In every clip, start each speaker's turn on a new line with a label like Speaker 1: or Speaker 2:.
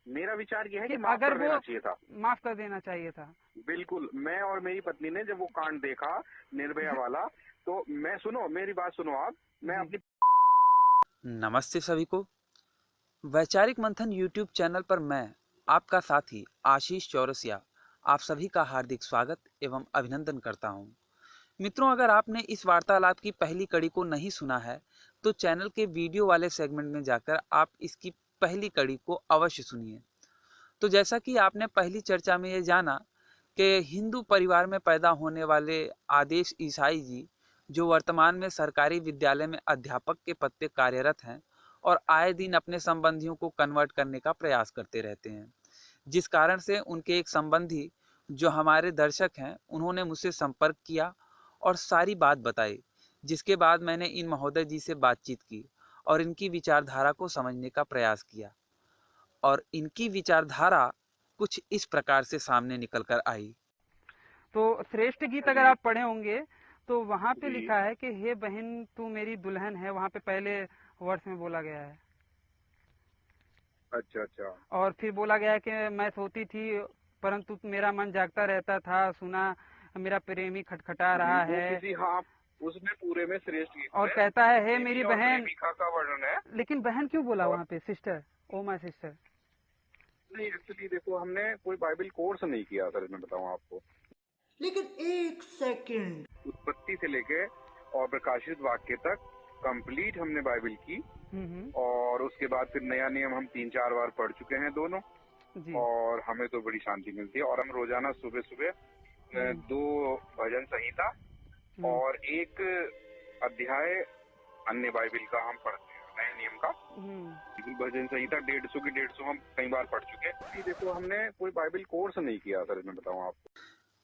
Speaker 1: मेरा विचार यह है
Speaker 2: कि
Speaker 1: कि माफ
Speaker 2: अगर
Speaker 1: कर देना चाहिए था।
Speaker 2: माफ कर देना चाहिए था।
Speaker 1: बिल्कुल। मैं और मेरी पत्नी ने जब वो कांड देखा निर्भया वाला, तो मैं, सुनो मेरी बात सुनो आप, मैं अपनी।
Speaker 3: नमस्ते सभी को। वैचारिक मंथन यूट्यूब चैनल पर मैं आपका साथी आशीष चौरसिया आप सभी का हार्दिक स्वागत एवं अभिनंदन करता हूं। मित्रों, अगर आपने इस वार्तालाप की पहली कड़ी को नहीं सुना है तो चैनल के वीडियो वाले सेगमेंट में जाकर आप इसकी पहली कड़ी को अवश्य सुनिए। तो जैसा कि आपने पहली चर्चा में ये जाना कि हिंदू परिवार में पैदा होने वाले आदेश ईसाई जी, जो वर्तमान में सरकारी विद्यालय में अध्यापक के पद पे कार्यरत हैं और आए दिन अपने संबंधियों को कन्वर्ट करने का प्रयास करते रहते हैं, जिस कारण से उनके एक संबंधी जो हमारे दर्शक हैं उन्होंने मुझसे संपर्क किया और सारी बात बताई, जिसके बाद मैंने इन महोदय जी से बातचीत की और इनकी विचारधारा को समझने का प्रयास किया और इनकी विचारधारा कुछ इस प्रकार से सामने निकल कर आई।
Speaker 2: तो श्रेष्ठ गीत अगर आप पढ़े होंगे तो वहाँ पे लिखा है कि हे बहन तू मेरी दुल्हन है, वहाँ पे पहले वर्ष में बोला गया है।
Speaker 1: अच्छा अच्छा।
Speaker 2: और फिर बोला गया है कि मैं सोती थी परंतु मेरा मन जागता रहता था, सुना मेरा प्रेमी खटखटा रहा है।
Speaker 1: हाँ, उसमें पूरे में श्रेष्ठ गीत
Speaker 2: और कहता है हे मेरी बहन,
Speaker 1: प्रेमिका का वर्णन है।
Speaker 2: लेकिन बहन क्यों बोला वहाँ पे? Sister, oh my sister.
Speaker 1: नहीं, एक्चुअली देखो, हमने कोई बाइबल कोर्स नहीं किया सर, मैं बताऊं आपको।
Speaker 4: लेकिन एक सेकंड,
Speaker 1: उत्पत्ति से लेके और प्रकाशित वाक्य तक कंप्लीट हमने बाइबल की। और उसके बाद फिर नया नियम हम 3-4 बार पढ़ चुके हैं दोनों
Speaker 2: जी।
Speaker 1: और हमें तो बड़ी शांति मिलती है। और हम रोजाना सुबह सुबह 2 भजन संहिता और 1 अध्याय अन्य बाइबल का हम पढ़ते हैं, नए नियम का। भजन संहिता 150 की 150 हम कई बार पढ़ चुके हैं। देखो, हमने कोई बाइबल कोर्स नहीं किया सर, मैं बताऊं आपको।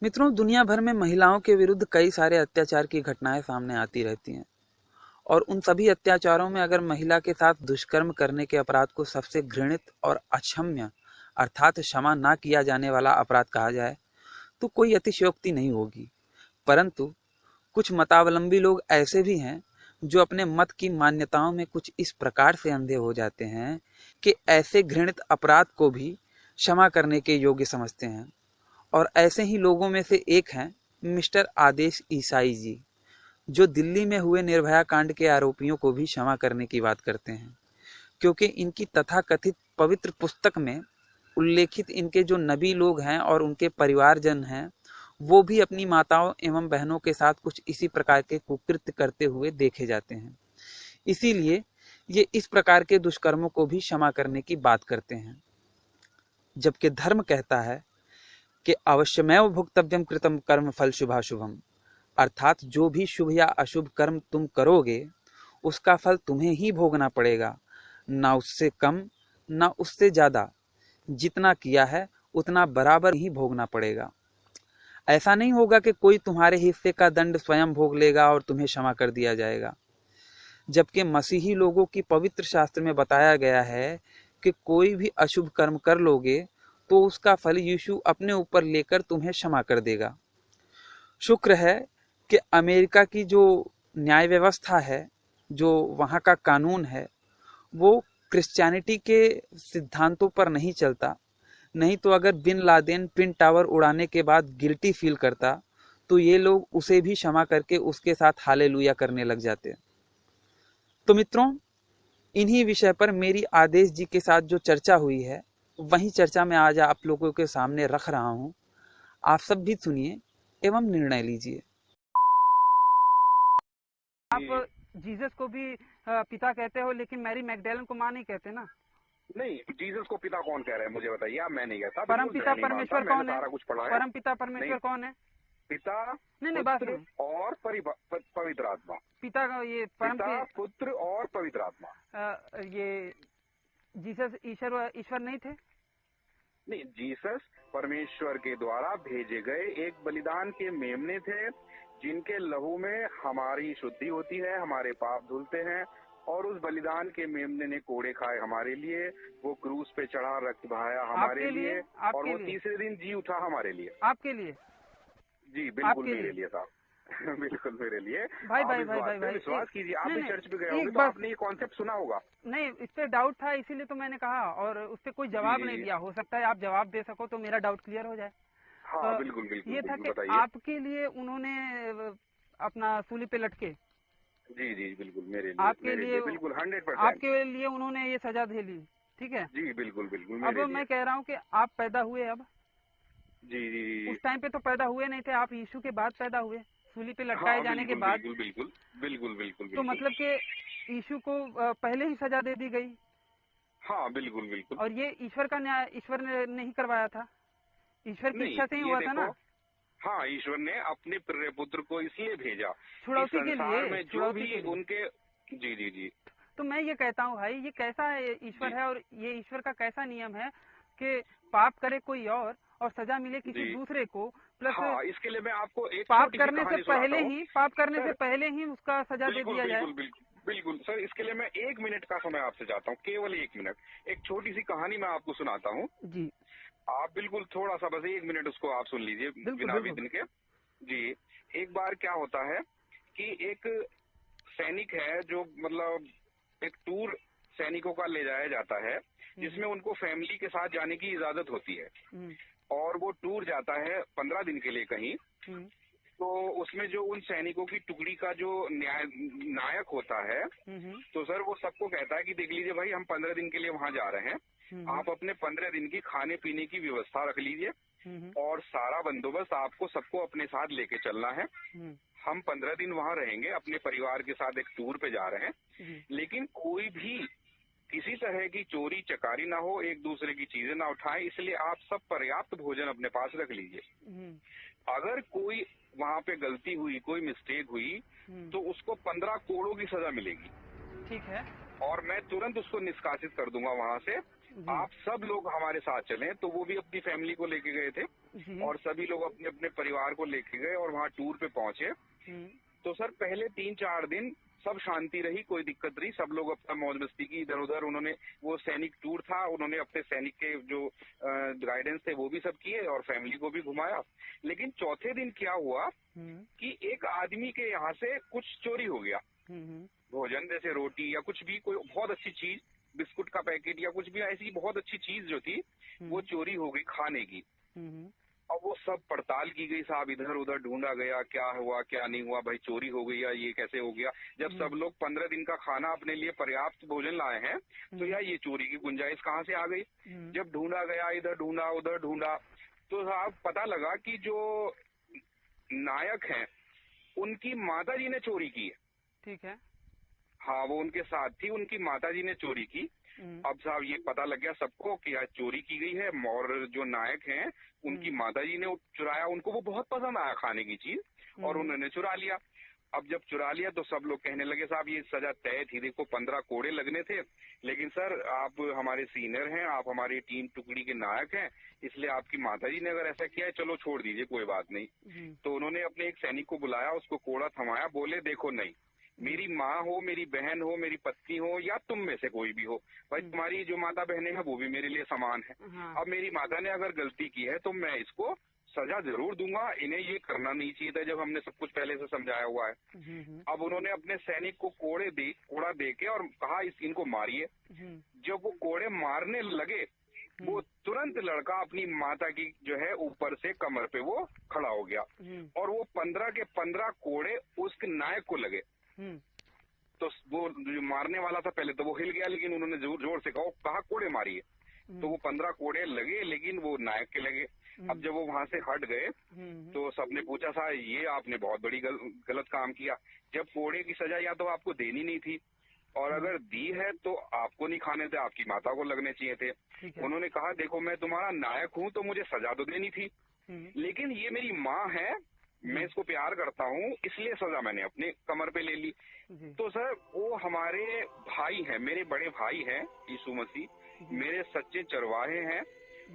Speaker 3: मित्रों, दुनिया भर में महिलाओं के विरुद्ध कई सारे अत्याचार की घटनाएं सामने आती रहती हैं और उन सभी अत्याचारों में अगर महिला के साथ दुष्कर्म करने के अपराध को सबसे घृणित और अक्षम्य अर्थात क्षमा ना किया जाने वाला अपराध कहा जाए तो कोई अतिशयोक्ति नहीं होगी। परंतु कुछ मतावलंबी लोग ऐसे भी हैं जो अपने मत की मान्यताओं में कुछ इस प्रकार से अंधे हो जाते हैं कि ऐसे घृणित अपराध को भी क्षमा करने के योग्य समझते हैं। और ऐसे ही लोगों में से एक हैं मिस्टर आदेश ईसाई जी, जो दिल्ली में हुए निर्भया कांड के आरोपियों को भी क्षमा करने की बात करते हैं, क्योंकि इनकी तथाकथित पवित्र पुस्तक में उल्लेखित इनके जो नबी लोग हैं और उनके परिवारजन हैं, वो भी अपनी माताओं एवं बहनों के साथ कुछ इसी प्रकार के कुकृत्य करते हुए देखे जाते हैं। इसीलिए ये इस प्रकार के दुष्कर्मों को भी क्षमा करने की बात करते हैं, जबकि धर्म कहता है कि अवश्यमेव भुक्तव्यम कृतम कर्म फल शुभाशुभम, अर्थात जो भी शुभ या अशुभ कर्म तुम करोगे उसका फल तुम्हें ही भोगना पड़ेगा, ना उससे कम ना उससे ज्यादा। जितना किया है उतना बराबर ही भोगना पड़ेगा। ऐसा नहीं होगा कि कोई तुम्हारे हिस्से का दंड स्वयं भोग लेगा और तुम्हें क्षमा कर दिया जाएगा। जबकि मसीही लोगों की पवित्र शास्त्र में बताया गया है कि कोई भी अशुभ कर्म कर लोगे तो उसका फल यीशु अपने ऊपर लेकर तुम्हें क्षमा कर देगा। शुक्र है कि अमेरिका की जो न्याय व्यवस्था है, जो वहाँ का कानून है, वो क्रिश्चियनिटी के सिद्धांतों पर नहीं चलता। नहीं तो अगर बिन लादेन ट्विन टावर उड़ाने के बाद गिल्टी फील करता तो ये लोग उसे भी क्षमा करके उसके साथ हालेलुया करने लग जाते। तो मित्रों, इन्हीं विषय पर मेरी आदेश जी के साथ जो चर्चा हुई है वही चर्चा मैं आज आप लोगों के सामने रख रहा हूं। आप सब भी सुनिए एवं निर्णय लीजिए।
Speaker 2: आप जीसस को भी पिता कहते हो, लेकिन मैरी मैगडेलन को माँ नहीं कहते ना?
Speaker 1: नहीं, जीसस को पिता कौन कह रहा है मुझे बताइए आप। मैं नहीं कहता।
Speaker 2: परम पिता परमेश्वर कौन है?
Speaker 1: सारा कुछ पढ़ा है।
Speaker 2: परम पिता परमेश्वर कौन है?
Speaker 1: पिता,
Speaker 2: नहीं बात
Speaker 1: पुत्र और पवित्र आत्मा।
Speaker 2: पिता का ये परम
Speaker 1: पिता, पुत्र और पवित्र आत्मा।
Speaker 2: ये जीसस ईश्वर नहीं थे?
Speaker 1: नहीं, जीसस परमेश्वर के द्वारा भेजे गए एक बलिदान के मेमने थे, जिनके लहू में हमारी शुद्धि होती है, हमारे पाप धुलते हैं। और उस बलिदान के मेमने ने कोड़े खाए हमारे लिए, वो क्रूस पे चढ़ा, रक्त बहाया हमारे लिए, और वो तीसरे दिन जी उठा हमारे लिए।
Speaker 2: आपके लिए?
Speaker 1: जी बिल्कुल मेरे लिए साहब। बिल्कुल मेरे लिए।
Speaker 2: भाई
Speaker 1: आप
Speaker 2: भाई
Speaker 1: इस
Speaker 2: भाई
Speaker 1: बात
Speaker 2: भाई
Speaker 1: पे
Speaker 2: भाई
Speaker 1: विश्वास कीजिए, आप
Speaker 2: नहीं
Speaker 1: भी
Speaker 2: नहीं,
Speaker 1: चर्च पे गए
Speaker 2: एक
Speaker 1: होंगे तो
Speaker 2: बात
Speaker 1: आपने ये कॉन्सेप्ट सुना होगा।
Speaker 2: नहीं, इस पे डाउट था इसीलिए तो मैंने कहा, और उस पे कोई
Speaker 1: जी
Speaker 2: जवाब
Speaker 1: जी
Speaker 2: नहीं
Speaker 1: जी।
Speaker 2: दिया। हो सकता है आप जवाब दे सको तो मेरा डाउट क्लियर हो जाए।
Speaker 1: हाँ बिल्कुल बिल्कुल
Speaker 2: ये था
Speaker 1: बिल्कुल,
Speaker 2: कि
Speaker 1: बताइए।
Speaker 2: आपके लिए उन्होंने अपना सूली पे लटके,
Speaker 1: जी जी बिल्कुल
Speaker 2: आपके
Speaker 1: मेरे
Speaker 2: लिए
Speaker 1: लिए बिल्कुल 100%।
Speaker 2: आपके लिए उन्होंने ये सजा दे ली, ठीक है।
Speaker 1: जी बिल्कुल बिल्कुल
Speaker 2: अब
Speaker 1: मेरे लिए।
Speaker 2: मैं कह रहा हूँ कि आप पैदा हुए, अब
Speaker 1: जी जी जी।
Speaker 2: उस टाइम पे तो पैदा हुए नहीं थे, आप यीशु के बाद पैदा हुए, सूली पे लटकाए
Speaker 1: हाँ
Speaker 2: जाने के
Speaker 1: बिल्कुल
Speaker 2: बाद।
Speaker 1: बिल्कुल बिल्कुल बिल्कुल बिल्कुल
Speaker 2: तो
Speaker 1: बिल्कुल।
Speaker 2: मतलब कि यीशु को पहले ही सजा दे दी गई,
Speaker 1: हाँ बिल्कुल बिल्कुल।
Speaker 2: और ये ईश्वर का न्याय ईश्वर ने नहीं करवाया था, ईश्वर की
Speaker 1: नहीं
Speaker 2: इच्छा से ही
Speaker 1: ये
Speaker 2: हुआ था
Speaker 1: देखो,
Speaker 2: ना,
Speaker 1: हाँ ईश्वर ने अपने प्रिय पुत्र को इसलिए भेजा कि
Speaker 2: छुड़ौती के
Speaker 1: संसार
Speaker 2: लिए,
Speaker 1: में जो
Speaker 2: छुड़ौती के
Speaker 1: भी
Speaker 2: लिए।
Speaker 1: उनके। जी जी जी
Speaker 2: तो मैं ये कहता हूँ भाई, ये कैसा
Speaker 1: जी
Speaker 2: ईश्वर है, और ये ईश्वर का कैसा नियम है कि पाप करे कोई और सजा मिले किसी
Speaker 1: जी।
Speaker 2: दूसरे को, प्लस
Speaker 1: हाँ इसके लिए मैं आपको एक
Speaker 2: पाप
Speaker 1: छोटी सी
Speaker 2: करने से
Speaker 1: कहानी सुनाता
Speaker 2: पहले
Speaker 1: हूँ।
Speaker 2: ही, पाप करने से
Speaker 1: सर
Speaker 2: पहले ही उसका सजा दे
Speaker 1: बिल्कुल
Speaker 2: दिया जाए।
Speaker 1: बिल्कुल बिल्कुल बिल्कुल सर, इसके लिए मैं 1 मिनट का समय आपसे चाहता हूँ, केवल 1 मिनट। एक छोटी सी कहानी मैं आपको सुनाता हूँ।
Speaker 2: जी
Speaker 1: आप बिल्कुल थोड़ा सा बस 1 मिनट उसको आप सुन लीजिए
Speaker 2: बिल्कुल
Speaker 1: बिना
Speaker 2: बिल्कुल।
Speaker 1: विघ्न के। जी। एक बार क्या होता है कि एक सैनिक है जो मतलब एक टूर सैनिकों का ले जाया जाता है जिसमें उनको फैमिली के साथ जाने की इजाजत होती है,
Speaker 2: हम्म,
Speaker 1: और वो टूर जाता है 15 दिन के लिए कहीं।
Speaker 2: हम्म,
Speaker 1: तो उसमें जो उन सैनिकों की टुकड़ी का जो नायक होता है,
Speaker 2: हम्म,
Speaker 1: तो सर वो सबको कहता है कि देख लीजिए भाई, हम 15 दिन के लिए वहाँ जा रहे हैं,
Speaker 2: हम्म,
Speaker 1: आप अपने 15 दिन की खाने पीने की व्यवस्था रख लीजिए,
Speaker 2: हम्म,
Speaker 1: और सारा बंदोबस्त आपको सबको अपने साथ लेके चलना है।
Speaker 2: हम्म,
Speaker 1: हम 15 दिन वहाँ रहेंगे, अपने परिवार के साथ एक टूर पे जा रहे हैं,
Speaker 2: जी,
Speaker 1: लेकिन कोई भी किसी तरह की चोरी चकारी ना हो, एक दूसरे की चीजें ना उठाएं, इसलिए आप सब पर्याप्त भोजन अपने पास रख लीजिए।
Speaker 2: हम्म,
Speaker 1: अगर कोई वहाँ पे गलती हुई, कोई मिस्टेक हुई, तो उसको 15 कोड़ों की सजा मिलेगी,
Speaker 2: ठीक है,
Speaker 1: और मैं तुरंत उसको निष्कासित कर दूंगा वहाँ से।
Speaker 2: जी
Speaker 1: आप सब लोग हमारे साथ चलें। तो वो भी अपनी फैमिली को लेके गए थे,
Speaker 2: जी,
Speaker 1: और सभी लोग अपने अपने परिवार को लेके गए और वहाँ टूर पे पहुंचे।
Speaker 2: हम्म,
Speaker 1: तो सर पहले 3-4 दिन सब शांति रही, कोई दिक्कत रही, सब लोग अपना मौज मस्ती की इधर उधर। उन्होंने, वो सैनिक टूर था, उन्होंने अपने सैनिक के जो गाइडेंस थे वो भी सब किए और फैमिली को भी घुमाया। लेकिन चौथे दिन क्या हुआ कि एक आदमी के यहाँ से कुछ चोरी हो गया, भोजन जैसे रोटी या कुछ भी, कोई बहुत अच्छी चीज, बिस्कुट का पैकेट या कुछ भी ऐसी बहुत अच्छी चीज जो थी वो चोरी हो गई खाने की। अब वो सब पड़ताल की गई साहब, इधर उधर ढूंढा गया, क्या हुआ क्या नहीं हुआ, भाई चोरी हो गई या ये कैसे हो गया। जब सब लोग 15 दिन का खाना अपने लिए पर्याप्त भोजन लाए हैं, तो यार ये चोरी की गुंजाइश कहाँ से आ गई। जब ढूंढा गया, इधर ढूंढा उधर ढूंढा, तो साहब पता लगा कि जो नायक हैं उनकी माता जी ने चोरी की है।
Speaker 2: ठीक है,
Speaker 1: हाँ वो उनके साथ थी, उनकी माता जी ने चोरी की। अब साहब ये पता लग गया सबको कि आज चोरी की गई है, और जो नायक हैं उनकी माता जी ने चुराया। उनको वो बहुत पसंद आया खाने की चीज, और उन्होंने चुरा लिया। अब जब चुरा लिया तो सब लोग कहने लगे साहब ये सजा तय थी, देखो 15 कोड़े लगने थे, लेकिन सर आप हमारे सीनियर हैं, आप हमारी टीम टुकड़ी के नायक हैं, इसलिए आपकी माता जी ने अगर ऐसा किया है चलो छोड़ दीजिए, कोई बात नहीं। तो उन्होंने अपने एक सैनिक को बुलाया, उसको कोड़ा थमाया, बोले देखो नहीं, मेरी माँ हो, मेरी बहन हो, मेरी पत्नी हो, या तुम में से कोई भी हो, भाई तुम्हारी जो माता बहनें हैं वो भी मेरे लिए समान है।
Speaker 2: हाँ,
Speaker 1: अब मेरी माता ने अगर गलती की है तो मैं इसको सजा जरूर दूंगा, इन्हें ये करना नहीं चाहिए था जब हमने सब कुछ पहले से समझाया हुआ है। अब उन्होंने अपने सैनिक को कोड़ा दे के और कहा इनको मारिए। जब वो कोड़े मारने लगे, वो तुरंत लड़का अपनी माता की जो है ऊपर से कमर पे वो खड़ा हो गया, और वो 15 के 15 कोड़े उस नायक को लगे। तो वो जो मारने वाला था पहले तो वो हिल गया, लेकिन उन्होंने जोर से कहा कोड़े मारिए। तो वो 15 कोड़े लगे, लेकिन वो नायक के लगे। अब जब वो वहां से हट गए तो सबने पूछा साहब ये आपने बहुत बड़ी गलत काम किया, जब कोड़े की सजा या तो आपको देनी नहीं थी, और अगर दी है तो आपको नहीं खाने थे, आपकी माता को लगने चाहिए थे। उन्होंने कहा देखो मैं तुम्हारा नायक हूँ तो मुझे सजा तो देनी थी, लेकिन ये मेरी माँ है, मैं इसको प्यार करता हूँ, इसलिए सजा मैंने अपने कमर पे ले ली। तो सर वो हमारे भाई हैं, मेरे बड़े भाई हैं, यीशु मसीह मेरे सच्चे चरवाहे हैं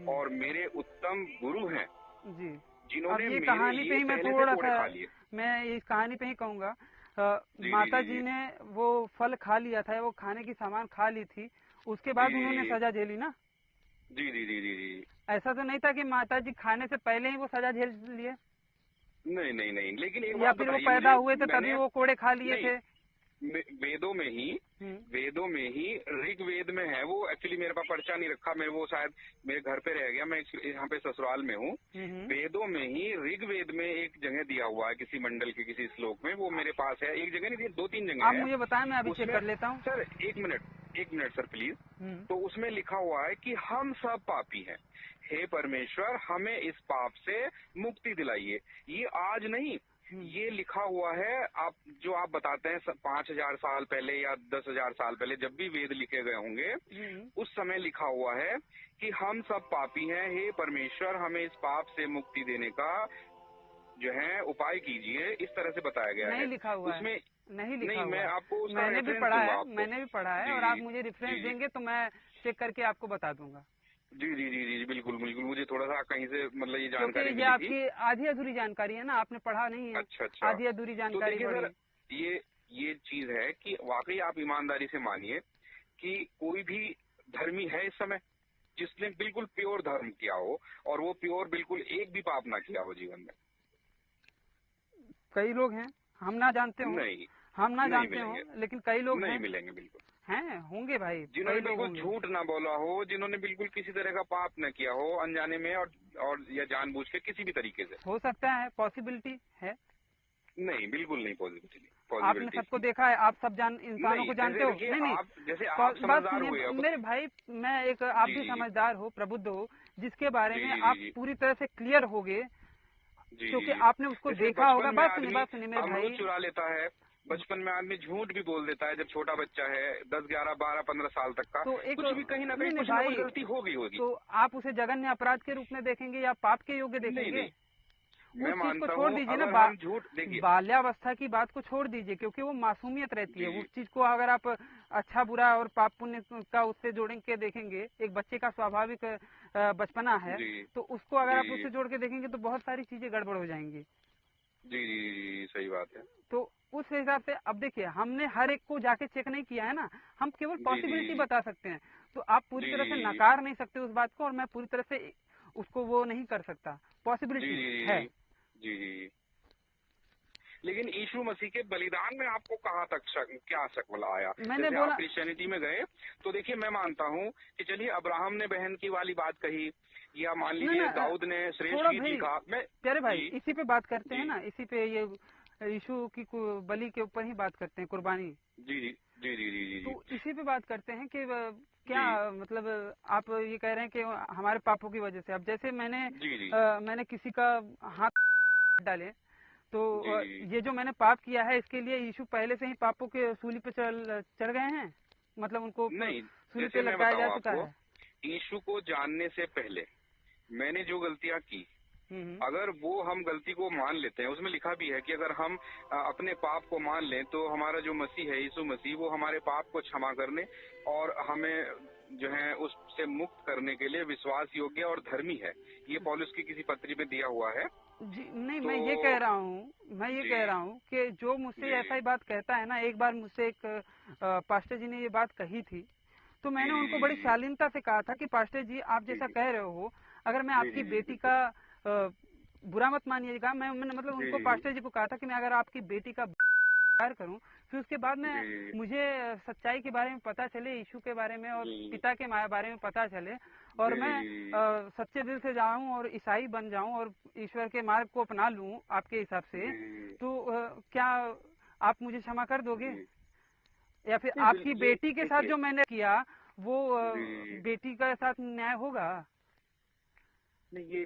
Speaker 1: और मेरे उत्तम गुरु हैं,
Speaker 2: जी।
Speaker 1: जिन्होंने
Speaker 2: अब ये
Speaker 1: मेरे
Speaker 2: कहानी पे
Speaker 1: लिए
Speaker 2: ही मैं
Speaker 1: पहले से
Speaker 2: थोड़ा
Speaker 1: कोड़े
Speaker 2: सा,
Speaker 1: खा लिए।
Speaker 2: मैं इस कहानी पे ही कहूँगा,
Speaker 1: जी,
Speaker 2: माता
Speaker 1: जी,
Speaker 2: जी
Speaker 1: जी,
Speaker 2: ने वो फल खा लिया था, वो खाने की सामान खा ली थी, उसके बाद
Speaker 1: जी,
Speaker 2: उन्होंने
Speaker 1: जी,
Speaker 2: सजा झेली ना।
Speaker 1: जी जी जी जी जी।
Speaker 2: ऐसा तो नहीं था कि माता जी खाने से पहले ही वो सजा झेल लिए।
Speaker 1: नहीं नहीं नहीं, लेकिन एक
Speaker 2: या
Speaker 1: बात
Speaker 2: फिर वो
Speaker 1: बताइए
Speaker 2: पैदा
Speaker 1: मुझे,
Speaker 2: हुए थे तभी वो कोड़े खा लिए
Speaker 1: नहीं,
Speaker 2: थे?
Speaker 1: वेदों में ही ऋग्वेद में है वो। एक्चुअली मेरे पास पर्चा नहीं रखा, मैं वो शायद मेरे घर पे रह गया, मैं यहाँ पे ससुराल में हूँ। वेदों में ही ऋग्वेद में एक जगह दिया हुआ है किसी मंडल के किसी श्लोक में, वो मेरे पास है। एक जगह नहीं, 2-3 जगह
Speaker 2: आप
Speaker 1: है।
Speaker 2: मुझे बताएं, मैं अभी चेक कर लेता हूँ।
Speaker 1: सर एक मिनट सर प्लीज। तो उसमें लिखा हुआ है कि हम सब पापी हैं, हे परमेश्वर हमें इस पाप से मुक्ति दिलाइए। ये आज नहीं, ये लिखा हुआ है। आप बताते हैं 5000 साल पहले या 10,000 साल पहले, जब भी वेद लिखे गए होंगे उस समय लिखा हुआ है कि हम सब पापी हैं, हे परमेश्वर हमें इस पाप से मुक्ति देने का जो है उपाय कीजिए। इस तरह से बताया गया है।
Speaker 2: नहीं लिखा हुआ
Speaker 1: उसमें
Speaker 2: है, नहीं लिखा
Speaker 1: नहीं,
Speaker 2: हुआ
Speaker 1: मैं
Speaker 2: है।
Speaker 1: आपको उसका
Speaker 2: मैंने भी
Speaker 1: रेफरेंस
Speaker 2: पढ़ा
Speaker 1: दूंगा
Speaker 2: है,
Speaker 1: आपको।
Speaker 2: मैंने भी पढ़ा है, और आप मुझे रेफरेंस देंगे तो मैं चेक करके आपको बता दूंगा।
Speaker 1: जी जी जी जी बिल्कुल बिल्कुल, मुझे थोड़ा सा कहीं से मतलब ये
Speaker 2: क्योंकि
Speaker 1: जानकारी
Speaker 2: ये
Speaker 1: मिली थी।
Speaker 2: आपकी आधी अधूरी जानकारी है ना, आपने पढ़ा नहीं है।
Speaker 1: अच्छा।
Speaker 2: आधी अधूरी
Speaker 1: तो
Speaker 2: जानकारी
Speaker 1: देखिए
Speaker 2: पढ़ी।
Speaker 1: सर, ये चीज है कि वाकई आप ईमानदारी से मानिए कि कोई भी धर्मी है इस समय जिसने बिल्कुल प्योर धर्म किया हो, और वो प्योर बिल्कुल एक भी पाप ना किया हो जीवन में।
Speaker 2: कई लोग हैं, हम ना जानते हो,
Speaker 1: नहीं,
Speaker 2: हम ना
Speaker 1: नहीं
Speaker 2: जानते हो,
Speaker 1: मिलेंगे।
Speaker 2: लेकिन कई लोग
Speaker 1: नहीं
Speaker 2: हैं,
Speaker 1: मिलेंगे बिल्कुल।
Speaker 2: होंगे भाई,
Speaker 1: जिन्होंने
Speaker 2: कई लोग
Speaker 1: बिल्कुल
Speaker 2: होंगे।
Speaker 1: झूठ ना बोला हो, जिन्होंने बिल्कुल किसी तरह का पाप न किया हो अनजाने में और या जानबूझ के किसी भी तरीके से।
Speaker 2: हो सकता है, पॉसिबिलिटी है।
Speaker 1: नहीं, बिल्कुल नहीं पॉसिबिलिटी।
Speaker 2: आपने सबको देखा है, आप सब इंसानों को जानते हो। नहीं,
Speaker 1: जैसे आप समझदार हुए अब।
Speaker 2: मेरे भाई, मैं एक, आप भी समझदार हो, प्रबुद्ध हो, जिसके बारे में आप पूरी तरह से क्लियर हो गए, क्योंकि आपने उसको देखा होगा। बात सुनिए मेरे भाई।
Speaker 1: चुरा लेता है बचपन में, आदमी झूठ भी बोल देता है जब छोटा बच्चा है, 10, 11, 12, 15 साल तक का।
Speaker 2: तो एक
Speaker 1: कुछ भी कहीं ना कहीं कुछ ना कुछ गलती होगी।
Speaker 2: तो आप उसे जघन्य अपराध के रूप में देखेंगे या पाप के योग्य देखेंगे?
Speaker 1: नहीं, मैं
Speaker 2: उस चीज को
Speaker 1: मानता
Speaker 2: छोड़
Speaker 1: हूँ
Speaker 2: दीजिए ना,
Speaker 1: अगर हम झूठ देखिए,
Speaker 2: बाल्यावस्था की बात को छोड़ दीजिए, क्योंकि वो मासूमियत रहती है। उस चीज को अगर आप अच्छा बुरा और पाप पुण्य का उससे जोड़ के देखेंगे, एक बच्चे का स्वाभाविक बचपना है, तो उसको अगर आप उससे जोड़ के देखेंगे तो बहुत सारी चीजें गड़बड़ हो जाएंगी।
Speaker 1: जी सही बात है।
Speaker 2: तो उस हिसाब से अब देखिए, हमने हर एक को जाके चेक नहीं किया है ना, हम केवल पॉसिबिलिटी बता सकते हैं। तो आप पूरी तरह से नकार नहीं सकते उस बात को, और मैं पूरी तरह से उसको वो नहीं कर सकता। पॉसिबिलिटी है।
Speaker 1: जी। लेकिन यीशु मसीह के बलिदान में आपको कहाँ तक क्या शक आया?
Speaker 2: मैंने बोला,
Speaker 1: आप क्रिश्चियनिटी में गए तो देखिए, मैं मानता हूँ कि चलिए अब्राहम ने बहन की वाली बात कही, या मान लीजिए दाऊद ने श्रेष्ठ गीत लिखा।
Speaker 2: प्यारे भाई, इसी पे बात करते हैं ना, इसी पे ये यीशु की बलि के ऊपर ही बात करते हैं, कुर्बानी। जी। तो इसी पे बात करते हैं कि क्या मतलब आप ये कह रहे हैं कि हमारे पापों की वजह से। अब जैसे मैंने किसी का हाथ डाले, तो ये जो मैंने पाप किया है, इसके लिए यीशु पहले से ही पापों के सूली पे चढ़ गए हैं, मतलब उनको सूली पे लगाया जा चुका है।
Speaker 1: यीशु को जानने से पहले मैंने जो गलतियां की, अगर वो हम गलती को मान लेते हैं, उसमें लिखा भी है कि अगर हम अपने पाप को मान लें तो हमारा जो मसीह है, यीशु मसीह, वो हमारे पाप को क्षमा करने और हमें जो है उससे मुक्त करने के लिए विश्वास योग्य और धर्मी है। ये पौलुस की किसी पत्री में दिया हुआ है।
Speaker 2: जी नहीं, मैं ये कह रहा हूँ कि जो मुझसे ऐसा ही बात कहता है ना, एक बार मुझसे एक पास्टर जी ने ये बात कही थी, तो मैंने उनको बड़ी शालीनता से कहा था कि पास्टर जी, आप जैसा कह रहे हो, अगर मैं आपकी बेटी का बुरा मत मानिएगा, मैंने मतलब उनको पास्टर जी को कहा था कि मैं अगर आपकी बेटी का प्यार करूं, फिर उसके बाद में मुझे सच्चाई के बारे में पता चले, यीशु के बारे में और पिता के बारे में पता चले, और मैं सच्चे दिल से जाऊं और ईसाई बन जाऊं और ईश्वर के मार्ग को अपना लूं आपके हिसाब से, तो क्या आप मुझे क्षमा कर दोगे? या फिर आपकी बेटी के साथ जो मैंने किया वो बेटी के साथ न्याय होगा?
Speaker 1: नहीं, ये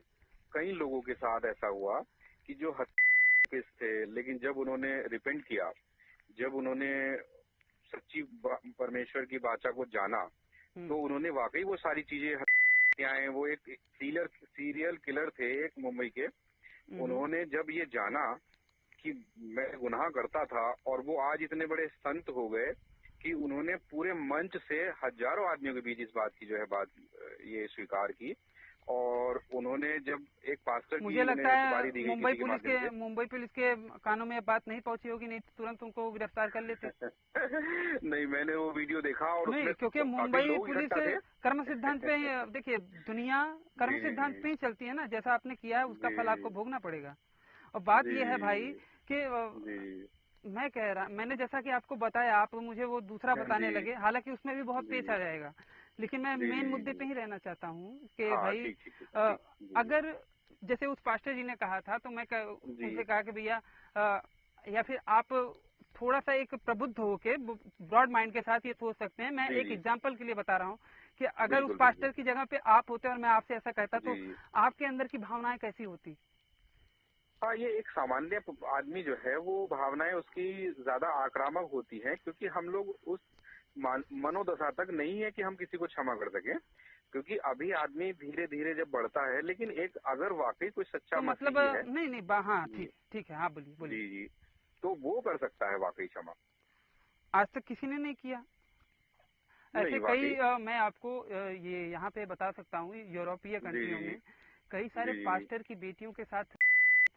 Speaker 1: कई लोगों के साथ ऐसा हुआ कि जो केस थे, लेकिन जब उन्होंने रिपेंट किया, जब उन्होंने सच्ची परमेश्वर की वाचा को जाना, तो उन्होंने वाकई वो सारी चीजें, वो एक सीरियल किलर थे एक मुंबई के, उन्होंने जब ये जाना कि मैं गुनाह करता था, और वो आज इतने बड़े संत हो गए कि उन्होंने पूरे मंच से हजारों आदमियों के बीच इस बात की जो है बात ये स्वीकार की, और उन्होंने जब एक पास्टर की,
Speaker 2: मुझे लगता है मुंबई पुलिस के कानों में बात नहीं पहुंची होगी, नहीं तो तुरंत उनको गिरफ्तार कर लेते।
Speaker 1: नहीं, मैंने वो वीडियो देखा, और
Speaker 2: नहीं, क्योंकि मुंबई पुलिस कर्म सिद्धांत पे, देखिए दुनिया कर्म सिद्धांत पे ही चलती है ना, जैसा आपने किया है उसका फल आपको भोगना पड़ेगा। और बात
Speaker 1: जी
Speaker 2: ये है भाई कि
Speaker 1: जी
Speaker 2: मैंने जैसा कि आपको बताया, आप मुझे वो दूसरा बताने
Speaker 1: जी
Speaker 2: लगे, हालांकि उसमें भी बहुत
Speaker 1: जी
Speaker 2: पेच आ जाएगा, लेकिन मैं
Speaker 1: जी
Speaker 2: मेन
Speaker 1: जी
Speaker 2: मुद्दे पे
Speaker 1: जी
Speaker 2: ही रहना चाहता हूँ कि
Speaker 1: हाँ
Speaker 2: भाई
Speaker 1: ठीक ठीक ठीक
Speaker 2: अ,
Speaker 1: ठीक जी
Speaker 2: अगर जैसे उस पास्टर जी ने कहा था, तो मैं
Speaker 1: जी
Speaker 2: उनसे कहा कि भैया या फिर आप थोड़ा सा एक प्रबुद्ध होके ब्रॉड माइंड के साथ ये सोच सकते हैं। मैं
Speaker 1: जी
Speaker 2: एक
Speaker 1: जी
Speaker 2: एग्जांपल के लिए बता रहा हूँ कि अगर उस
Speaker 1: बिल्कुल बिल्कुल
Speaker 2: पास्टर की जगह पे आप होते और मैं आपसे ऐसा कहता, तो
Speaker 1: जी
Speaker 2: आपके अंदर की भावनाएं कैसी होती?
Speaker 1: हाँ, ये एक सामान्य आदमी जो है वो भावनाएं उसकी ज्यादा आक्रामक होती हैं, क्योंकि हम लोग उस मनोदशा तक नहीं है कि हम किसी को क्षमा कर सकें, क्योंकि अभी आदमी धीरे धीरे जब बढ़ता है, लेकिन एक अगर वाकई कोई सच्चा
Speaker 2: तो मतलब
Speaker 1: मसीही है
Speaker 2: नहीं नहीं हाँ,
Speaker 1: जी
Speaker 2: ठीक ठीक है, हाँ बोलिए बोलिए।
Speaker 1: जी जी तो वो कर सकता है वाकई क्षमा।
Speaker 2: आज तक किसी ने नहीं किया
Speaker 1: नहीं
Speaker 2: ऐसे
Speaker 1: वाकई
Speaker 2: कई मैं आपको ये यहाँ पे बता सकता हूँ, यूरोपीय
Speaker 1: जी
Speaker 2: कंट्रियों
Speaker 1: जी
Speaker 2: में कई
Speaker 1: जी
Speaker 2: सारे
Speaker 1: जी
Speaker 2: पास्टर की बेटियों के साथ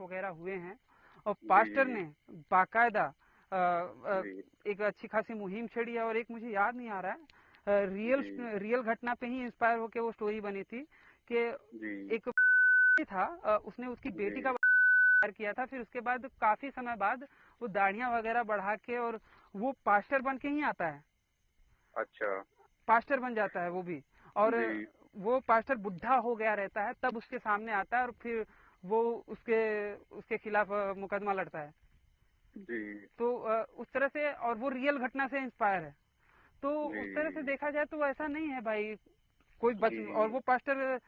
Speaker 2: वगैरह हुए हैं, और
Speaker 1: जी
Speaker 2: पास्टर
Speaker 1: जी
Speaker 2: ने बाकायदा
Speaker 1: जी
Speaker 2: एक अच्छी खासी मुहिम छेड़ी है। और एक मुझे याद नहीं आ रहा है, रियल
Speaker 1: जी
Speaker 2: रियल घटना पे ही इंस्पायर होकर वो स्टोरी बनी थी कि
Speaker 1: जी
Speaker 2: एक था, उसने उसकी बेटी का
Speaker 1: जी
Speaker 2: प्यार किया था, फिर उसके बाद काफी समय बाद वो दाढ़ियां वगैरह बढ़ा के और वो पास्टर बन के ही आता है,
Speaker 1: अच्छा
Speaker 2: पास्टर बन जाता है वो भी। और
Speaker 1: जी
Speaker 2: वो पास्टर बुढ़ा हो गया रहता है, तब उसके सामने आता है और फिर वो उसके उसके खिलाफ मुकदमा लड़ता है।
Speaker 1: जी
Speaker 2: तो उस तरह से, और वो रियल घटना से इंस्पायर है। तो उस तरह से
Speaker 1: जी
Speaker 2: देखा जाए तो ऐसा नहीं है भाई कोई और
Speaker 1: जी
Speaker 2: वो पास्टर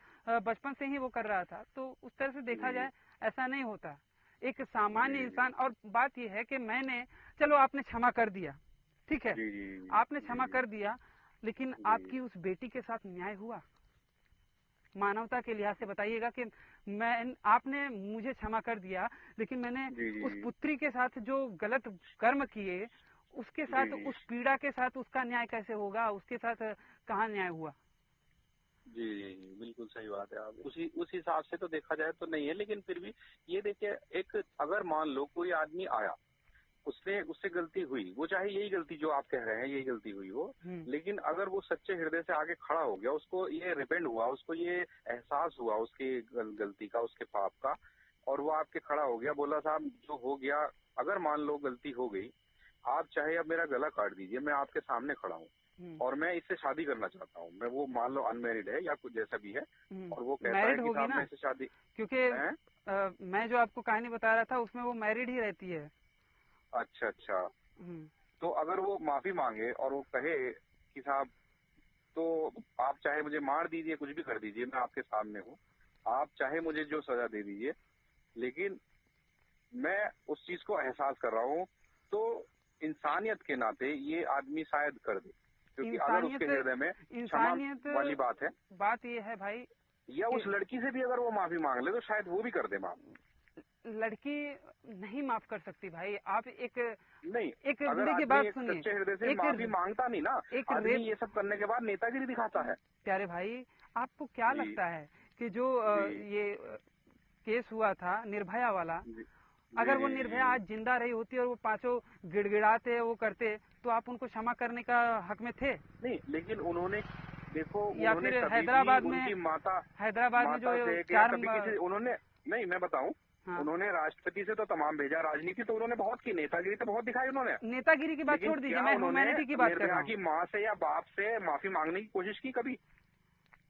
Speaker 2: बचपन से ही वो कर रहा था, तो उस तरह से देखा
Speaker 1: जी
Speaker 2: जाए ऐसा नहीं होता। एक सामान्य
Speaker 1: जी
Speaker 2: इंसान, और बात यह है कि चलो आपने क्षमा कर दिया, ठीक है,
Speaker 1: जी जी
Speaker 2: आपने क्षमा
Speaker 1: जी
Speaker 2: कर दिया, लेकिन
Speaker 1: जी
Speaker 2: आपकी उस बेटी के साथ न्याय हुआ? मानवता के लिहाज से बताइएगा कि आपने मुझे क्षमा कर दिया, लेकिन मैंने
Speaker 1: जी
Speaker 2: उस पुत्री के साथ जो गलत कर्म किए, उसके
Speaker 1: जी
Speaker 2: साथ, उस पीड़ा के साथ उसका न्याय कैसे होगा? उसके साथ कहाँ न्याय हुआ?
Speaker 1: जी जी बिल्कुल सही बात है। आप उस हिसाब से तो देखा जाए तो नहीं है, लेकिन फिर भी ये देखिए, एक अगर मान लो कोई आदमी आया, उसने उससे गलती हुई, वो चाहे यही गलती जो आप कह रहे हैं यही गलती हुई हो, लेकिन अगर वो सच्चे हृदय से आगे खड़ा हो गया, उसको ये रिपेंड हुआ, उसको ये एहसास हुआ उसकी गलती का, उसके पाप का, और वो आपके खड़ा हो गया, बोला साहब जो हो गया, अगर मान लो गलती हो गई, आप चाहे अब मेरा गला काट दीजिए, मैं आपके सामने खड़ा हूँ और मैं इससे शादी करना चाहता हूँ, मैं वो मान लो अनमेरिड है या कुछ जैसा भी है, और वो कहता है
Speaker 2: मैरिड
Speaker 1: कि
Speaker 2: होगी
Speaker 1: साहब
Speaker 2: ना,
Speaker 1: मैं इससे शादी
Speaker 2: क्योंकि
Speaker 1: है।
Speaker 2: मैं जो आपको कहानी बता रहा था उसमें वो मैरिड ही रहती है।
Speaker 1: अच्छा अच्छा,
Speaker 2: हम्म,
Speaker 1: तो अगर वो माफी मांगे और वो कहे कि साहब तो आप चाहे मुझे मार दीजिए, कुछ भी कर दीजिए, मैं आपके सामने हूँ, आप चाहे मुझे जो सजा दे दीजिए, लेकिन मैं उस चीज को एहसास कर रहा हूँ, तो इंसानियत के नाते ये आदमी शायद कर दे, क्योंकि अगर उसके
Speaker 2: इंसानियत
Speaker 1: हृदय में क्षमा
Speaker 2: इंसानियत
Speaker 1: वाली बात है,
Speaker 2: बात ये है भाई
Speaker 1: या
Speaker 2: कि
Speaker 1: उस लड़की से भी अगर वो माफी मांग ले तो शायद वो भी कर दे माफ।
Speaker 2: लड़की नहीं माफ कर सकती भाई। आप एक
Speaker 1: नहीं,
Speaker 2: एक
Speaker 1: अगर
Speaker 2: देखिए,
Speaker 1: आदमी
Speaker 2: बात
Speaker 1: एक
Speaker 2: सुनिए,
Speaker 1: सच्चे हृदय से
Speaker 2: एक
Speaker 1: माफी मांगता नहीं ना,
Speaker 2: एक
Speaker 1: आदमी
Speaker 2: रेप,
Speaker 1: ये सब करने के बाद नेतागिरी दिखाता है।
Speaker 2: प्यारे भाई आपको क्या
Speaker 1: जी
Speaker 2: लगता है कि जो
Speaker 1: जी
Speaker 2: ये केस हुआ था निर्भया वाला,
Speaker 1: जी जी
Speaker 2: अगर वो
Speaker 1: जी
Speaker 2: निर्भया
Speaker 1: जी
Speaker 2: आज जिंदा रही होती और वो पांचों गिड़गिड़ाते वो करते, तो आप उनको क्षमा करने का हक में थे?
Speaker 1: नहीं, लेकिन उन्होंने देखो,
Speaker 2: या
Speaker 1: उन्होंने
Speaker 2: फिर
Speaker 1: कभी भी
Speaker 2: हैदराबाद में
Speaker 1: उनकी
Speaker 2: हैदराबाद में जो
Speaker 1: माता से या
Speaker 2: चार
Speaker 1: कभी किसी, उन्होंने नहीं, मैं बताऊं,
Speaker 2: हाँ,
Speaker 1: उन्होंने राष्ट्रपति से तो तमाम भेजा, राजनीति तो उन्होंने बहुत की, नेतागिरी तो बहुत दिखाई उन्होंने,
Speaker 2: नेतागिरी की बात
Speaker 1: लेकिन
Speaker 2: छोड़ दीजिए,
Speaker 1: क्या
Speaker 2: मैं
Speaker 1: उन्होंने
Speaker 2: ह्यूमैनिटी की बात कर रहा
Speaker 1: निर्भया
Speaker 2: हूँ।
Speaker 1: की माँ से या बाप से माफी मांगने की कोशिश की कभी?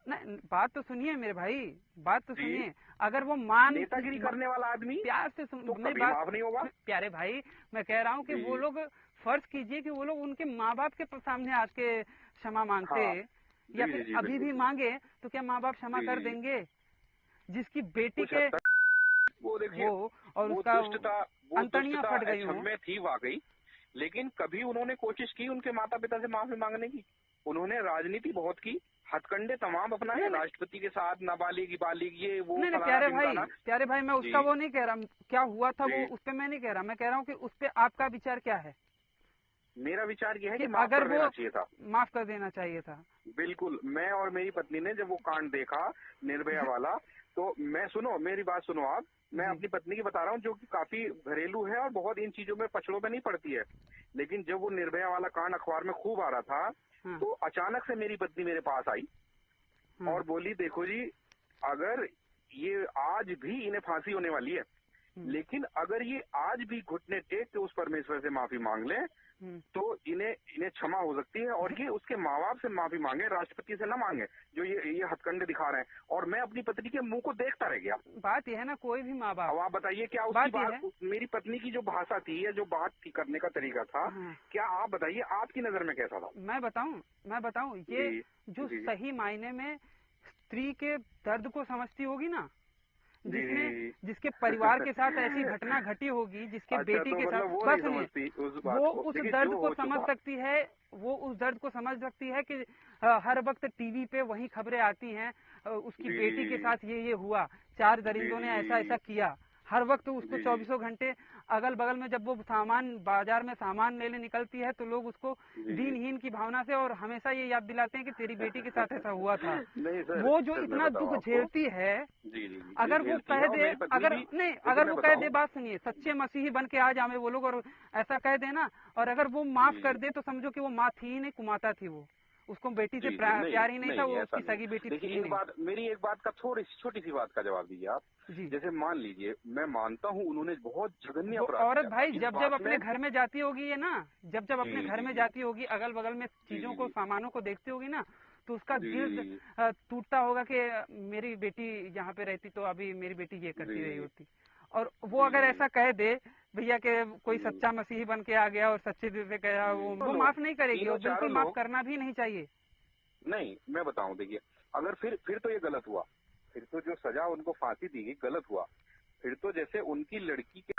Speaker 2: नहीं, बात तो सुनिए मेरे भाई, बात तो
Speaker 1: जी,
Speaker 2: सुनिए। अगर वो
Speaker 1: नेतागिरी करने वाला आदमी
Speaker 2: प्यार से
Speaker 1: तो
Speaker 2: मेरी
Speaker 1: कभी
Speaker 2: बात,
Speaker 1: माफ नहीं होगा।
Speaker 2: प्यारे भाई मैं कह रहा हूँ कि वो
Speaker 1: जी
Speaker 2: लोग, फर्ज कीजिए कि वो लोग उनके माँ बाप के सामने आके क्षमा मांगते,
Speaker 1: हाँ
Speaker 2: या
Speaker 1: जी जी
Speaker 2: फिर
Speaker 1: जी
Speaker 2: अभी
Speaker 1: बिल्कुल
Speaker 2: भी
Speaker 1: बिल्कुल
Speaker 2: मांगे, तो क्या माँ बाप क्षमा
Speaker 1: जी
Speaker 2: कर
Speaker 1: जी
Speaker 2: देंगे? जिसकी बेटी
Speaker 1: कुछ हद
Speaker 2: के
Speaker 1: तक वो देखिए,
Speaker 2: वो और
Speaker 1: वो
Speaker 2: उसका
Speaker 1: दुष्टता वो
Speaker 2: अंतड़ियां
Speaker 1: दुष्टता
Speaker 2: फट गई हों।
Speaker 1: अक्षम्य थी वाकई, लेकिन कभी उन्होंने कोशिश की उनके माता पिता से माफी मांगने की? उन्होंने राजनीति बहुत की, हथकंडे तमाम अपनाए,
Speaker 2: नहीं नहीं
Speaker 1: राष्ट्रपति के साथ नाबालिग बालिग ये वो
Speaker 2: नहीं नहीं,
Speaker 1: फलाना ढिमकाना।
Speaker 2: प्यारे भाई मैं
Speaker 1: जी
Speaker 2: उसका वो नहीं कह रहा, क्या हुआ था वो
Speaker 1: जी
Speaker 2: उस पे मैं नहीं कह रहा, मैं कह रहा हूँ कि उस पे आपका विचार क्या है
Speaker 1: मेरा विचार यह है
Speaker 2: कि
Speaker 1: कि माफ
Speaker 2: अगर
Speaker 1: कर
Speaker 2: वो
Speaker 1: देना चाहिए था।
Speaker 2: माफ कर देना चाहिए था?
Speaker 1: बिल्कुल, मैं और मेरी पत्नी ने जब वो कांड देखा निर्भया वाला, तो मैं, सुनो मेरी बात सुनो आप, मैं
Speaker 2: जी,
Speaker 1: अपनी पत्नी की बता रहा हूँ जो कि काफी घरेलू है और बहुत इन चीजों में पछड़ों में नहीं पड़ती है, लेकिन जब वो निर्भया वाला कांड अखबार में खूब आ रहा था,
Speaker 2: हाँ
Speaker 1: तो अचानक से मेरी पत्नी मेरे पास आई
Speaker 2: हाँ,
Speaker 1: और बोली देखो जी, अगर ये आज भी इन्हें फांसी होने वाली है, लेकिन अगर ये आज भी घुटने टेक के उस परमेश्वर से माफी मांग लें तो इन्हें क्षमा हो सकती है, और ये उसके माँ बाप से माफी मांगे, राष्ट्रपति से ना मांगे जो ये हथकंडे दिखा रहे हैं। और मैं अपनी पत्नी के मुंह को देखता रह गया।
Speaker 2: बात यह है ना, कोई भी माँ बाप,
Speaker 1: अब आप बताइए क्या उसकी बात मेरी पत्नी की जो भाषा थी या जो बात थी करने का तरीका था, क्या आप बताइए आपकी नजर में कैसा था?
Speaker 2: मैं बताऊं ये जो सही मायने में स्त्री के दर्द को समझती होगी ना, जिसके परिवार के साथ ऐसी घटना घटी होगी, जिसके बेटी के साथ, बस सुनिए, वो उस दर्द को समझ सकती है, वो उस दर्द को समझ सकती है कि हर वक्त टीवी पे वही खबरें आती हैं, उसकी बेटी के साथ ये हुआ, 4 दरिंदों ने ऐसा ऐसा किया। हर वक्त उसको 24 घंटे अगल बगल में, जब वो बाजार में सामान लेने निकलती है तो लोग उसको दीनहीन की भावना से और हमेशा ये याद दिलाते हैं कि तेरी बेटी के साथ ऐसा हुआ था। वो जो इतना दुख झेलती है, अगर वो कह दे, अगर वो कह दे, बात सुनिए, सच्चे मसीही बन के आ जाए वो लोग और ऐसा कह दे ना, और अगर वो माफ कर दे तो समझो कि वो माँ थी ही नहीं, कुमाता थी, वो उसको बेटी से प्यार ही नहीं था, वो उसकी सगी बेटी थी ही नहीं।
Speaker 1: मेरी एक बात का छोटी सी बात का जवाब दीजिए आप। जैसे मान लीजिए, मैं मानता हूँ उन्होंने बहुत जघन्य अपराध,
Speaker 2: औरत भाई जब अपने घर में जाती होगी, ये ना, जब अपने घर में जाती होगी, अगल बगल में चीजों को, सामानों को देखती होगी ना, तो उसका दिल टूटता होगा कि मेरी बेटी यहाँ पे रहती तो अभी मेरी बेटी ये करती रही होती। और वो अगर ऐसा कह दे भैया के कोई सच्चा मसीही बन के आ गया और सच्चे दिल से कहा, वो माफ नहीं करेगी, और बिल्कुल माफ करना भी नहीं चाहिए।
Speaker 1: नहीं, मैं बताऊं, देखिए, अगर फिर तो ये गलत हुआ, फिर तो जो सजा उनको फांसी दी गई गलत हुआ। फिर तो जैसे उनकी लड़की के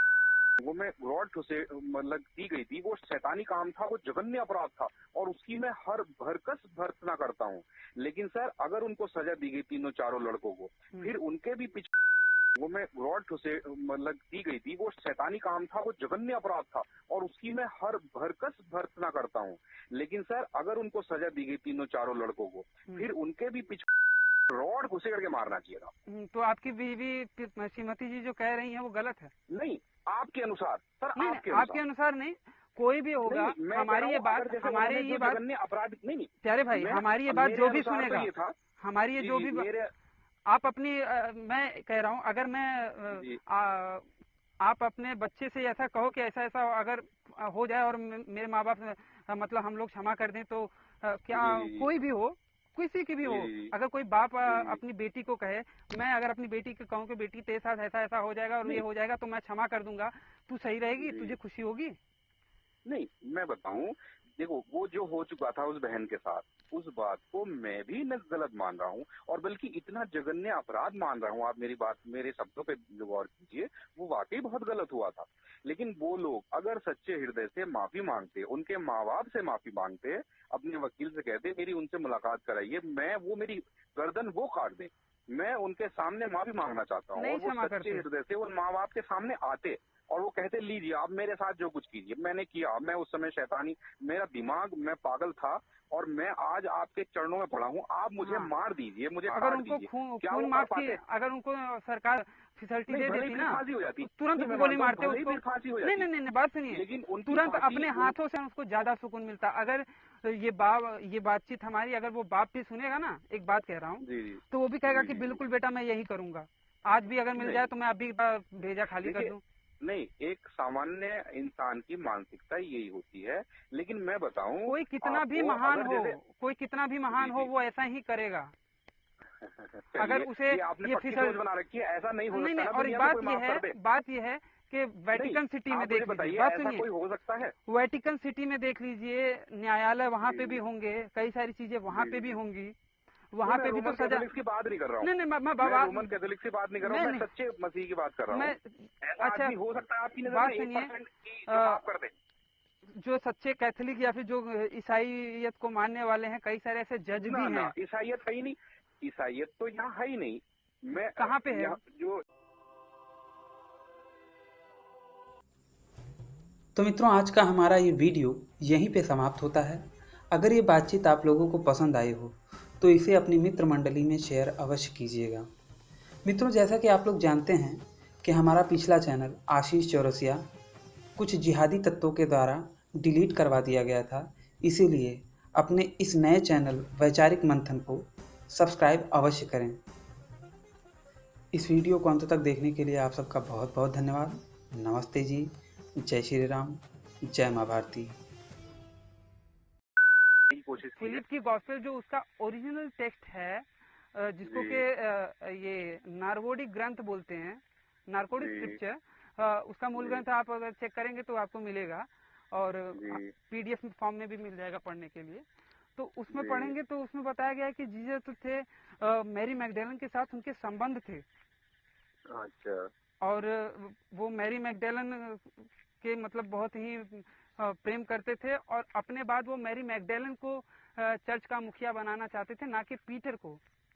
Speaker 1: वो में रॉड से मतलब दी गई थी, वो शैतानी काम था, वो जघन्य अपराध था, और उसकी मैं हर भरकस भर्त्सना करता हूँ। लेकिन सर, अगर उनको सजा दी गई तीनों चारों लड़कों को, फिर उनके भी पीछे वो में रॉड से मतलब दी गई थी, वो शैतानी काम था, वो जघन्य अपराध था, और उसकी मैं हर भरकस भर्त्सना करता हूँ। लेकिन सर, अगर उनको सजा दी गई तीनों चारों लड़कों को, फिर उनके भी पीछे रॉड घुसे करके मारना चाहिए था।
Speaker 2: तो आपकी बीवी श्रीमती जी जो कह रही है वो गलत है?
Speaker 1: नहीं, आपके अनुसार सर,
Speaker 2: आपके अनुसार नहीं, कोई भी होगा। हमारी ये बात
Speaker 1: अपराध नहीं
Speaker 2: प्यारे भाई, हमारी ये बात जो भी सुनेगा, हमारी ये जो भी आप अपनी, मैं कह रहा हूँ, अगर मैं आप अपने बच्चे से ऐसा कहो कि ऐसा ऐसा अगर हो जाए और मेरे माँ बाप मतलब हम लोग क्षमा कर दें, तो क्या कोई भी हो, किसी की भी हो, अगर कोई बाप अपनी बेटी को कहे, मैं अगर अपनी बेटी को कहूँ कि बेटी तेरे साथ ऐसा ऐसा हो जाएगा और ये हो जाएगा तो मैं क्षमा कर दूंगा, तू सही रहेगी, तुझे खुशी होगी?
Speaker 1: नहीं, मैं बताऊं, देखो, वो जो हो चुका था उस बहन के साथ, उस बात को मैं भी न गलत मान रहा हूँ, और बल्कि इतना जघन्य अपराध मान रहा हूँ। आप मेरे शब्दों पे गौर कीजिए, वो वाकई बहुत गलत हुआ था। लेकिन वो लोग अगर सच्चे हृदय से माफी मांगते, उनके माँ बाप से माफी मांगते, अपने वकील से कहते मेरी उनसे मुलाकात कराइए, वो मेरी गर्दन वो काट दे, मैं उनके सामने माफी मांगना चाहता हूँ, और वो सच्चे हृदय से उन माँ बाप के सामने आते और वो कहते लीजिए आप मेरे साथ जो कुछ कीजिए, मैंने किया, मैं उस समय शैतानी, मेरा दिमाग, मैं पागल था, और मैं आज आपके चरणों में पड़ा हूँ, आप मुझे मार दीजिए, मुझे
Speaker 2: अगर उनको खून माफ की, अगर उनको सरकार फैसिलिटी दे देती ना,
Speaker 1: फांसी हो जाती,
Speaker 2: तुरंत गोली मारते उसको,
Speaker 1: फांसी हो जाती।
Speaker 2: नहीं, बात सुनिए, लेकिन तुरंत अपने हाथों से उसको ज्यादा सुकून मिलता। अगर ये बातचीत हमारी, अगर वो बाप भी सुनेगा ना, एक बात कह रहा हूँ, तो वो भी कहेगा कि बिल्कुल बेटा मैं यही करूंगा, आज भी अगर मिल जाए तो मैं अभी भेजा खाली कर दूं।
Speaker 1: नहीं, एक सामान्य इंसान की मानसिकता यही होती है। लेकिन मैं बताऊं,
Speaker 2: कोई कितना भी महान हो, वो ऐसा ही करेगा। अगर उसे
Speaker 1: ये फिसल बना रखी है, ऐसा नहीं हो सकता।
Speaker 2: और बात ये है कि वेटिकन सिटी में देख लीजिए, बात सुनिए,
Speaker 1: कोई हो सकता है,
Speaker 2: वेटिकन सिटी में देख लीजिए, न्यायालय वहाँ पे भी होंगे, कई सारी चीजें वहाँ पे भी होंगी, वहाँ पे भी तो सजा
Speaker 1: की बात नहीं कर रहा हूँ।
Speaker 2: नहीं, मैं
Speaker 1: रोमन कैथोलिक की बात नहीं कर रहा हूँ, मैं सच्चे मसीह की बात कर रहा हूँ।
Speaker 2: अच्छा,
Speaker 1: हो सकता है आपकी
Speaker 2: बात सुनिए, जो सच्चे कैथोलिक या फिर जो ईसाईयत को मानने वाले हैं, कई सारे ऐसे जज भी हैं।
Speaker 1: ईसाईयत है ही नहीं, ईसाईयत तो यहाँ है ही नहीं। मैं
Speaker 2: कहाँ पे है
Speaker 1: जो।
Speaker 3: तो मित्रों, आज का हमारा ये वीडियो यहीं पे समाप्त होता है। अगर ये बातचीत आप लोगों को पसंद आई हो तो इसे अपनी मित्र मंडली में शेयर अवश्य कीजिएगा। मित्रों, जैसा कि आप लोग जानते हैं कि हमारा पिछला चैनल आशीष चौरसिया कुछ जिहादी तत्वों के द्वारा डिलीट करवा दिया गया था, इसीलिए अपने इस नए चैनल वैचारिक मंथन को सब्सक्राइब अवश्य करें। इस वीडियो को अंत तक देखने के लिए आप सबका बहुत बहुत धन्यवाद। नमस्ते जी, जय श्री राम, जय माँ भारती।
Speaker 1: कोशिश की है।
Speaker 2: फिलिप की गॉस्पेल जो उसका ओरिजिनल टेक्स्ट है, जिसको
Speaker 1: जी।
Speaker 2: के ये नार्कोटिक ग्रंथ बोलते हैं, नार्कोटिक
Speaker 1: जी।
Speaker 2: स्क्रिप्चर, उसका मूल
Speaker 1: जी।
Speaker 2: ग्रंथ आप अगर चेक करेंगे तो आपको मिलेगा, और
Speaker 1: जी।
Speaker 2: पीडीएफ फॉर्म में भी मिल जाएगा पढ़ने के लिए। तो उसमें
Speaker 1: जी।
Speaker 2: पढ़ेंगे तो उसमें बताया गया है कि जीसस थे, मैरी मैगडेलन के साथ उनके संबंध थे,
Speaker 1: अच्छा।
Speaker 2: और वो मैरी मैगडेलन के मतलब बहुत ही प्रेम करते थे, और अपने बाद वो मैरी मैगडेलन को चर्च का मुखिया बनाना चाहते थे, ना कि पीटर को।